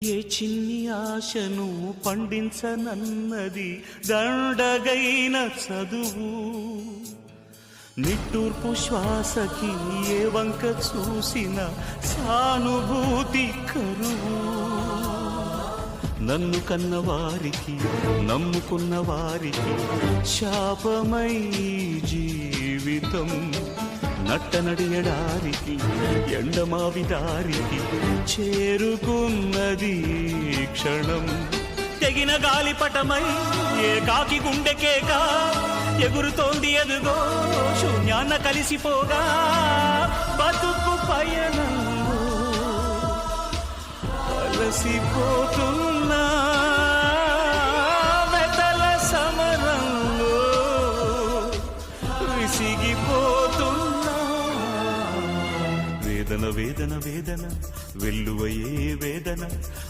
ఏ చిన్ని ఆశను పండించనన్నది దండగైన చదువు, నిట్టూర్పు శ్వాసకి ఏ వంక చూసిన సానుభూతి కరువు. నన్ను కన్నవారికి నమ్ముకున్న వారికి శాపమై జీవితం, నట్టనడియడానికి ఎండమావి దారికి చేరుకున్నది క్షణం. తెగిన గాలిపటమై ఏకాకి గుండెకేక ఎగురుతోంది ఎదుగో శూన్యాన్న కలిసిపోగా. బతుకు పయనంలో అలసిపోతున్నా, వెతల సమరంలో విసిగిపోతున్నా. వేదన వేదన వేదన వెల్లువయే వేదన,